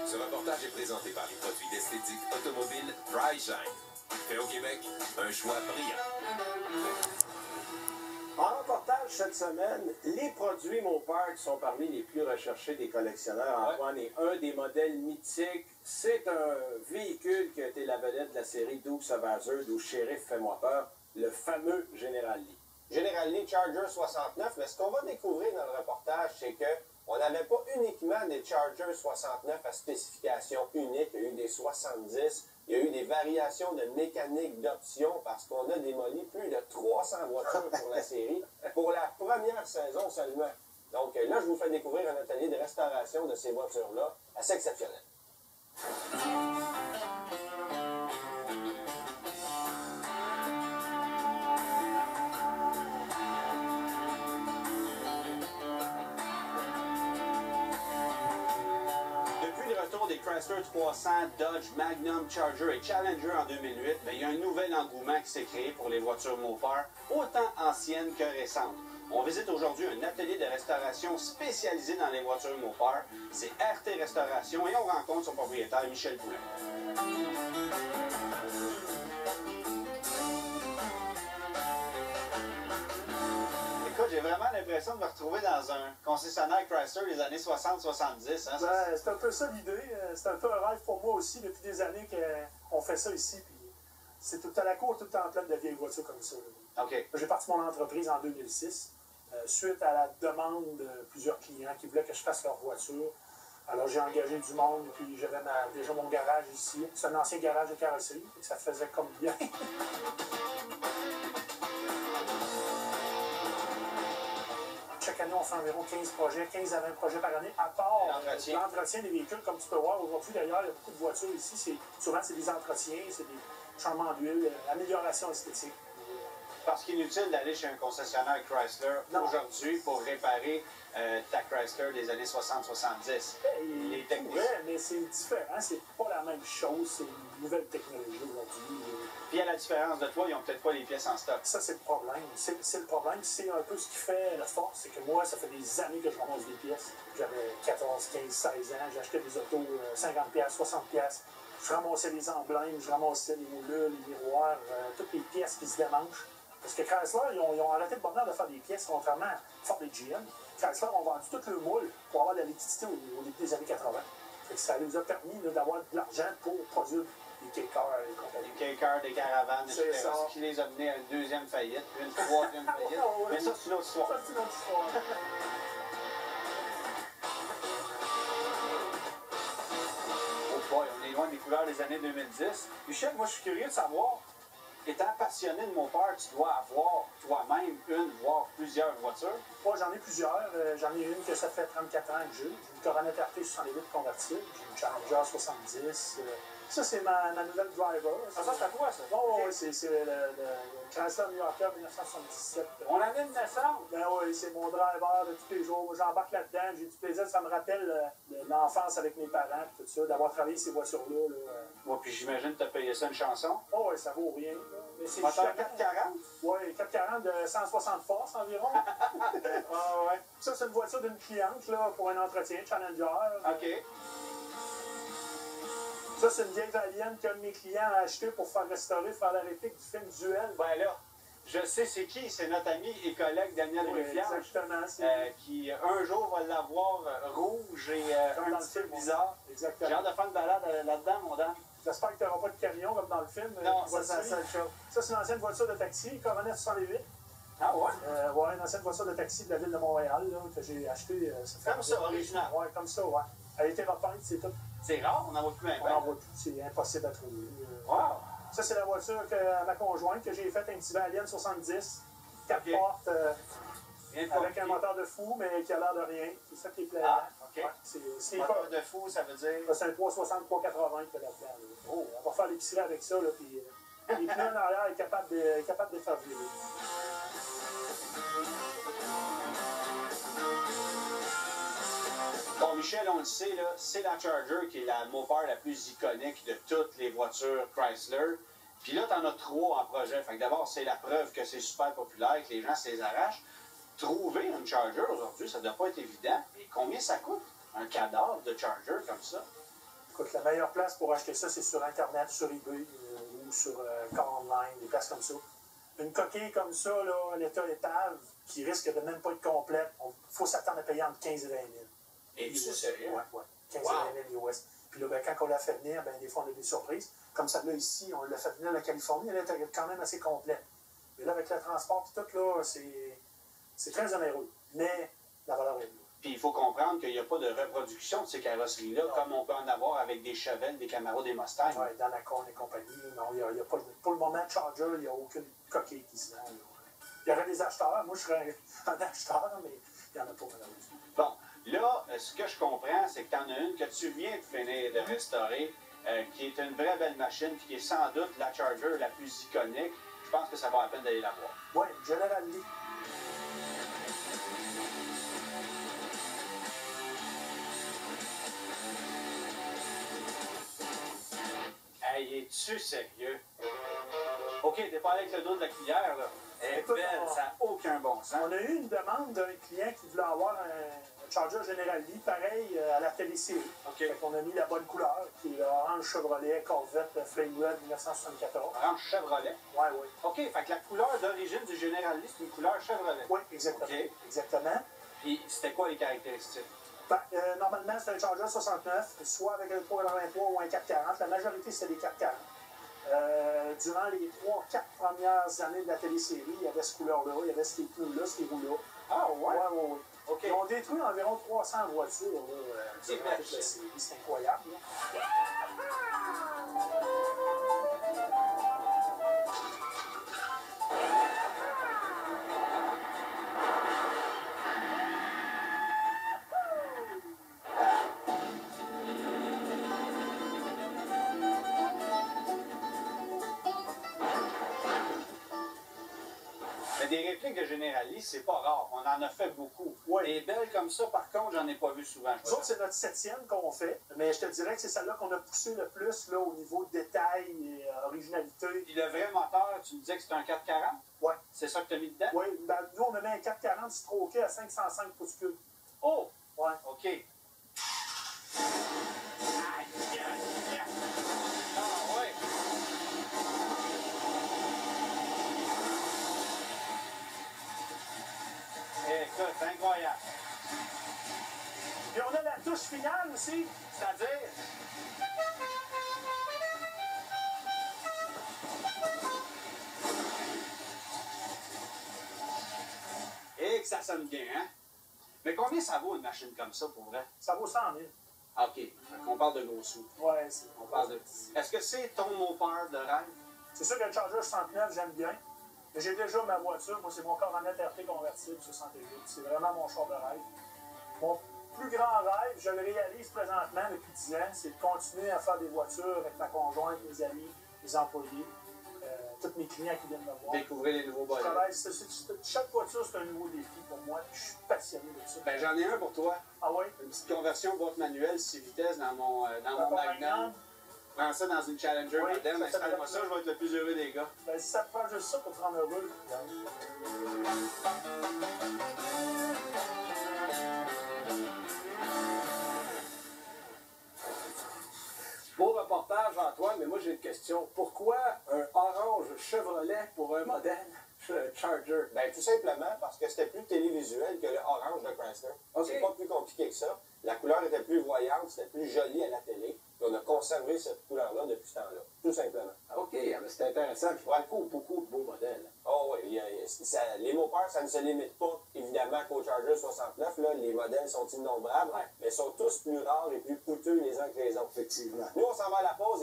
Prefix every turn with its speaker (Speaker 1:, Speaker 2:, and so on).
Speaker 1: Ce reportage est présenté par les produits d'esthétique automobile Dry Shine. Fait au Québec, un choix brillant.
Speaker 2: En reportage cette semaine, les produits Mopar qui sont parmi les plus recherchés des collectionneurs. Antoine est un des modèles mythiques. C'est un véhicule qui a été la vedette de la série Dukes of Hazzard où Sheriff fait moteur, le fameux General Lee. General Lee Charger 69, mais ce qu'on va découvrir dans le reportage, c'est que on n'avait pas uniquement des Charger 69 à spécification unique, il y a eu des 70, il y a eu des variations de mécanique d'option parce qu'on a démoli plus de 300 voitures pour la série, pour la première saison seulement. Donc là, je vous fais découvrir un atelier de restauration de ces voitures-là, assez exceptionnel. Des Chrysler 300, Dodge, Magnum, Charger et Challenger en 2008, il y a un nouvel engouement qui s'est créé pour les voitures Mopar, autant anciennes que récentes. On visite aujourd'hui un atelier de restauration spécialisé dans les voitures Mopar. C'est RT Restauration et on rencontre son propriétaire, Michel Poulin. J'ai vraiment l'impression de me retrouver dans un concessionnaire Chrysler des années 60-70. Hein,
Speaker 3: c'est un peu ça l'idée. C'est un peu un rêve pour moi aussi depuis des années qu'on fait ça ici. C'est tout à la cour, tout le temps en plein de vieilles voitures comme ça.
Speaker 2: Okay.
Speaker 3: J'ai parti mon entreprise en 2006 suite à la demande de plusieurs clients qui voulaient que je fasse leur voiture. Alors j'ai engagé du monde et puis j'avais déjà mon garage ici. C'est un ancien garage de carrosserie, ça faisait comme bien. Chaque année, on fait environ 15 projets, 15 à 20 projets par année, à part l'entretien des véhicules. Comme tu peux voir, aujourd'hui, d'ailleurs, il y a beaucoup de voitures ici. Souvent, c'est des entretiens, c'est des changements d'huile, amélioration esthétique.
Speaker 2: Parce qu'inutile d'aller chez un concessionnaire Chrysler aujourd'hui pour réparer ta Chrysler des années 60-70.
Speaker 3: Les techniques. Mais c'est différent, c'est pas la même chose, c'est une nouvelle technologie aujourd'hui.
Speaker 2: Puis à la différence de toi, ils n'ont peut-être pas les pièces en stock.
Speaker 3: Ça, c'est le problème. C'est le problème, c'est un peu ce qui fait la force, c'est que moi, ça fait des années que je ramasse des pièces. J'avais 14, 15, 16 ans, j'achetais des autos 50$, 60$. Je ramassais les emblèmes, je ramassais les moulures, les miroirs, toutes les pièces qui se démanchent. Parce que Chrysler, ils ont arrêté de bonheur de faire des pièces, contrairement à Ford et GM. Chrysler ont vendu tout le moule pour avoir de la liquidité au début des années 80. Fait que ça nous a permis d'avoir de l'argent pour produire des K-cars et compagnie.
Speaker 2: Des K-cars, des caravanes, etc. Ce qui les a menés à une deuxième faillite, puis une troisième faillite. Mais ça, c'est une autre histoire.
Speaker 3: Ça, c'est une autre histoire.
Speaker 2: Oh boy, on est loin des couleurs des années 2010. Michel, moi, je suis curieux de savoir, étant passionné de Mopar, tu dois avoir toi-même une, voire plusieurs voitures.
Speaker 3: Moi, j'en ai plusieurs. J'en ai une que ça fait 34 ans que j'ai. J'ai une Coronet RT 68 convertible. J'ai une Challenger 70. Ça, c'est ma nouvelle driver.
Speaker 2: Ah, ça, c'est à toi, ça?
Speaker 3: Oh, oui, c'est le Chrysler New Yorker 1977.
Speaker 2: On avait une naissance?
Speaker 3: Ben oui, c'est mon driver de tous les jours. J'embarque là-dedans. J'ai du plaisir. Ça me rappelle l'enfance avec mes parents et tout ça, d'avoir travaillé ces voitures-là.
Speaker 2: Moi, puis j'imagine que tu as payé ça une chanson.
Speaker 3: Oh, oui, ça vaut rien. Mais c'est
Speaker 2: moteur 440?
Speaker 3: Oui, 440 de 160 forces environ.
Speaker 2: Ouais.
Speaker 3: Ça, c'est une voiture d'une cliente là, pour un entretien, Challenger.
Speaker 2: OK.
Speaker 3: Ça, c'est une vieille Valienne qu'un de mes clients a acheté pour faire restaurer, faire la réplique du film Duel.
Speaker 2: Ben là, je sais c'est qui, c'est notre ami et collègue Daniel Ruffian.
Speaker 3: Exactement.
Speaker 2: Qui un jour va l'avoir rouge et un petit peu bizarre.
Speaker 3: Exactement.
Speaker 2: J'ai hâte de faire une balade là-dedans, mon Dan.
Speaker 3: J'espère que tu n'auras pas de camion comme dans le film.
Speaker 2: Non, ça, c'est la seule chose.
Speaker 3: Ça, c'est une ancienne voiture de taxi, Coronet 68.
Speaker 2: Ah ouais?
Speaker 3: Ouais, une ancienne voiture de taxi de la ville de Montréal là, que j'ai achetée.
Speaker 2: Comme ça, original.
Speaker 3: Ouais, comme ça, ouais. Elle a été repeinte, c'est tout.
Speaker 2: C'est rare, on n'en voit plus un.
Speaker 3: On n'en voit plus, c'est impossible à trouver.
Speaker 2: Wow!
Speaker 3: Ça, c'est la voiture à ma conjointe que j'ai faite, un petit Valienne 70. 4 portes, avec un moteur de fou, mais qui a l'air de rien. C'est ça qui est plaisant.
Speaker 2: Ah, OK.
Speaker 3: Ouais, c'est
Speaker 2: moteur de fou, ça veut dire?
Speaker 3: C'est un 360, 380 qu'il y a là-dedans.
Speaker 2: Oh.
Speaker 3: On va faire l'épicerie avec ça, là, puis les pneus en arrière est capable de faire virer.
Speaker 2: Bon, Michel, on le sait, c'est la Charger qui est la Mopar la plus iconique de toutes les voitures Chrysler. Puis là, tu en as 3 en projet. Fait que d'abord, c'est la preuve que c'est super populaire, que les gens se les arrachent. Trouver une Charger aujourd'hui, ça ne doit pas être évident. Et combien ça coûte, un cadavre de Charger comme ça?
Speaker 3: Écoute, la meilleure place pour acheter ça, c'est sur Internet, sur eBay ou sur Car Online, des places comme ça. Une coquille comme ça, là, l'état épave, qui risque de même pas être complète, il faut s'attendre à payer entre 15 et 20 000.
Speaker 2: Es-tu sérieux?
Speaker 3: Oui, 15 et 20 000 US. Puis là, ben, quand on l'a fait venir, ben, des fois, on a des surprises. Comme ça, là, ici, on l'a fait venir de la Californie, elle était quand même assez complète. Mais là, avec le transport et tout, là, c'est très onéreux. Mais la valeur est là.
Speaker 4: Puis il faut comprendre qu'il n'y a pas de reproduction de ces carrosseries-là, comme on peut en avoir avec des Chevelles, des Camaro, des Mustangs.
Speaker 3: Oui, dans la Corne et compagnie, non, il y a pas, pour le moment, Charger, il n'y a aucune coquille qui se vend. Là. Il y aurait des acheteurs, moi je serais un acheteur, mais il n'y en a pas malheureusement.
Speaker 4: Bon, là, ce que je comprends, c'est que tu en as une que tu viens de finir de restaurer, qui est une vraie belle machine, puis qui est sans doute la Charger la plus iconique. Je pense que ça vaut la peine d'aller la voir.
Speaker 3: Oui, General Lee.
Speaker 4: Hey, es-tu sérieux? OK, t'es pas allé avec le dos de la cuillère, là. Elle est
Speaker 3: Écoute,
Speaker 4: belle, ça n'a aucun bon sens.
Speaker 3: On a eu une demande d'un client qui voulait avoir un Charger General Lee, pareil à la télésérie.
Speaker 4: OK.
Speaker 3: On a mis la bonne couleur, qui est orange Chevrolet Corvette Flame Red 1974.
Speaker 4: Orange Chevrolet.
Speaker 3: Oui, oui.
Speaker 4: OK, fait que la couleur d'origine du General Lee, c'est une couleur Chevrolet.
Speaker 3: Oui, exactement.
Speaker 4: OK.
Speaker 3: Exactement.
Speaker 4: Puis c'était quoi les caractéristiques?
Speaker 3: Ben, normalement, c'est un Charger 69, soit avec un 383 ou un 440. La majorité, c'est des 440. Durant les 3-4 premières années de la télésérie, il y avait ce couleur-là, il y avait ces pneus-là, ces roues-là.
Speaker 4: Ah, ouais?
Speaker 3: Oui.
Speaker 4: OK.
Speaker 3: Ils ont détruit environ 300 voitures durant toute la série. C'est incroyable. Là.
Speaker 4: Mais des répliques de General Lee, c'est pas rare. On en a fait beaucoup.
Speaker 3: Oui.
Speaker 4: Des belles comme ça, par contre, j'en ai pas vu souvent.
Speaker 3: Nous autres, c'est notre 7e qu'on fait, mais je te dirais que c'est celle-là qu'on a poussé le plus là, au niveau détail et originalité.
Speaker 4: Puis le vrai moteur, tu me disais que c'est un 440?
Speaker 3: Oui.
Speaker 4: C'est ça que tu as mis dedans?
Speaker 3: Oui, ben, nous, on a mis un 440 stroké à 505 pouces cubes.
Speaker 4: Oh!
Speaker 3: Ouais.
Speaker 4: OK. Aïe, aïe, aïe. Ah, ouais. Écoute, c'est incroyable.
Speaker 3: Puis on a la touche finale aussi.
Speaker 4: C'est-à-dire? Et que ça sonne bien, hein? Mais combien ça vaut une machine comme ça, pour vrai?
Speaker 3: Ça vaut 100 000.
Speaker 4: Ah, OK. On parle de gros sous.
Speaker 3: Ouais, c'est.
Speaker 4: On parle de... Est-ce que c'est ton mot-peur de rêve?
Speaker 3: C'est sûr que le Charger 69, j'aime bien. Mais j'ai déjà ma voiture. Moi, c'est mon Coronet RT convertible 68. C'est vraiment mon char de rêve. Mon plus grand rêve, je le réalise présentement depuis 10 ans, c'est de continuer à faire des voitures avec ma conjointe, mes amis, mes employés, tous mes clients qui viennent me voir.
Speaker 4: Découvrir les nouveaux
Speaker 3: Je
Speaker 4: bolets.
Speaker 3: travaille, chaque voiture, c'est un nouveau défi pour moi. Je suis passionné de ça.
Speaker 4: Ben, j'en ai un pour toi.
Speaker 3: Ah oui?
Speaker 4: Une petite conversion boîte manuelle 6 vitesses dans mon Magnum. Prends ça dans une Challenger
Speaker 3: Oui,
Speaker 4: moderne,
Speaker 3: ça fait
Speaker 4: installe-moi ça, je vais être le plus heureux des gars.
Speaker 3: Ben, si ça te prend juste ça pour te rendre heureux.
Speaker 2: Beau reportage, Antoine, mais moi j'ai une question. Pourquoi un orange Chevrolet pour un modèle Charger?
Speaker 5: Ben, tout simplement parce que c'était plus télévisuel que le orange de Chrysler.
Speaker 2: OK.
Speaker 5: C'est pas plus compliqué que ça. La couleur était plus voyante, c'était plus joli à la télé. Puis on a conservé cette couleur-là depuis ce temps-là. Tout simplement.
Speaker 2: OK, mais c'est intéressant. Puis beaucoup de beaux modèles.
Speaker 5: Oh oui, les moteurs, ça ne se limite pas évidemment qu'au Charger 69. Là, les modèles sont innombrables, mais sont tous plus rares et plus coûteux les uns que les autres.
Speaker 2: Effectivement.
Speaker 5: Nous, on s'en va à la pause.